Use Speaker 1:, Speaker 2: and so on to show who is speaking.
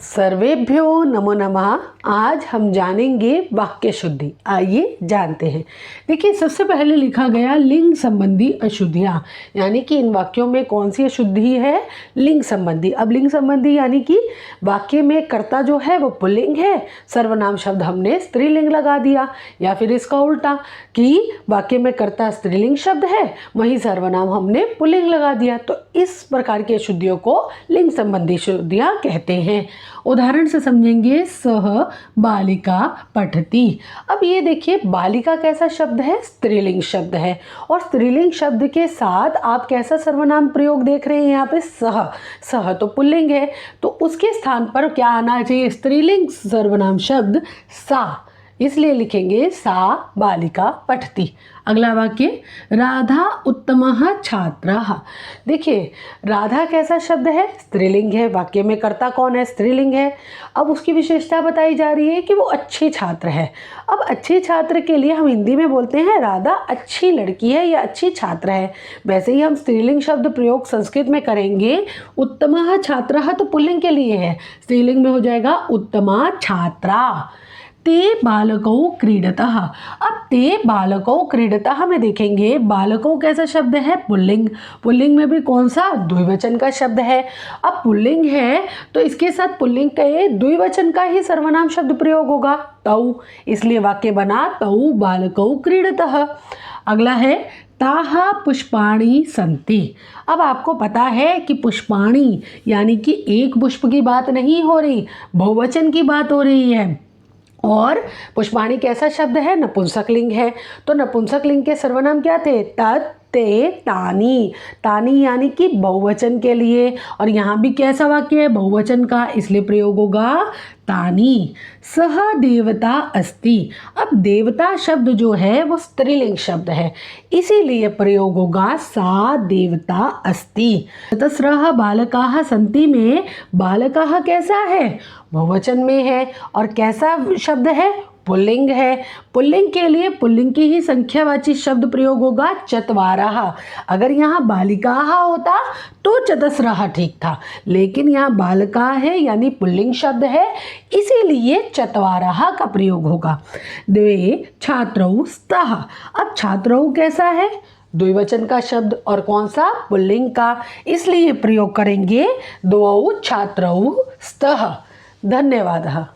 Speaker 1: सर्वेभ्यो नमो नमः। आज हम जानेंगे वाक्य शुद्धि। आइए जानते हैं। देखिए, सबसे पहले लिखा गया लिंग संबंधी अशुद्धियाँ, यानी कि इन वाक्यों में कौन सी अशुद्धि है? लिंग संबंधी। अब लिंग संबंधी यानी कि वाक्य में कर्ता जो है वो पुल्लिंग है, सर्वनाम शब्द हमने स्त्रीलिंग लगा दिया, या फिर इसका उल्टा कि वाक्य में कर्ता स्त्रीलिंग शब्द है, वहीं सर्वनाम हमने पुल्लिंग लगा दिया। तो इस प्रकार की अशुद्धियों को लिंग संबंधी अशुद्धियाँ कहते हैं। उदाहरण से समझेंगे। सह बालिका पठती। अब ये देखिए, बालिका कैसा शब्द है? स्त्रीलिंग शब्द है, और स्त्रीलिंग शब्द के साथ आप कैसा सर्वनाम प्रयोग देख रहे हैं यहाँ पे? सह। सह तो पुल्लिंग है, तो उसके स्थान पर क्या आना चाहिए? स्त्रीलिंग सर्वनाम शब्द सा। इसलिए लिखेंगे सा बालिका पठती। अगला वाक्य, राधा उत्तमः छात्रः। देखिए, राधा कैसा शब्द है? स्त्रीलिंग है। वाक्य में कर्ता कौन है? स्त्रीलिंग है। अब उसकी विशेषता बताई जा रही है कि वो अच्छी छात्र है। अब अच्छे छात्र के लिए हम हिंदी में बोलते हैं राधा अच्छी लड़की है या अच्छी छात्र है। वैसे ही हम स्त्रीलिंग शब्द प्रयोग संस्कृत में करेंगे। उत्तमः छात्रः तो पुल्लिंग के लिए है, स्त्रीलिंग में हो जाएगा उत्तमा छात्रा। ते बालकौ क्रीडतः। अब ते बालकौ क्रीडतः में देखेंगे, बालकौ कैसा शब्द है? पुल्लिंग। पुल्लिंग में भी कौन सा? द्विवचन का शब्द है। अब पुल्लिंग है तो इसके साथ पुल्लिंग के द्विवचन का ही सर्वनाम शब्द प्रयोग होगा, तौ। इसलिए वाक्य बना तौ बालकौ क्रीडतः। अगला है, ताहा पुष्पाणि सन्ति। अब आपको पता है कि पुष्पाणि यानी कि एक पुष्प की बात नहीं हो रही, बहुवचन की बात हो रही है। और पुष्पाणि कैसा शब्द है? नपुंसकलिंग है। तो नपुंसकलिंग के सर्वनाम क्या थे? तत्, ते, तानी। तानी यानी कि बहुवचन के लिए, और यहाँ भी कैसा वाक्य है? बहुवचन का, इसलिए प्रयोग होगा तानी। सह देवता अस्ति। अब देवता शब्द जो है वो स्त्रीलिंग शब्द है, इसीलिए प्रयोग होगा सा देवता अस्ति। चतस्रः बालकाः सन्ति में बालकाः कैसा है? बहुवचन में है, और कैसा शब्द है? पुल्लिंग है। पुल्लिंग के लिए पुल्लिंग की ही संख्यावाची शब्द प्रयोग होगा चत्वारः। अगर यहाँ बालिकाः होता तो चतस्रः ठीक था, लेकिन यहाँ बालका है यानी पुल्लिंग शब्द है, इसीलिए चत्वारः का प्रयोग होगा। द्वे छात्रौ स्तः। अब छात्रौ कैसा है? द्विवचन का शब्द, और कौन सा? पुल्लिंग का, इसलिए प्रयोग करेंगे द्वौ छात्रौ स्तः। धन्यवाद।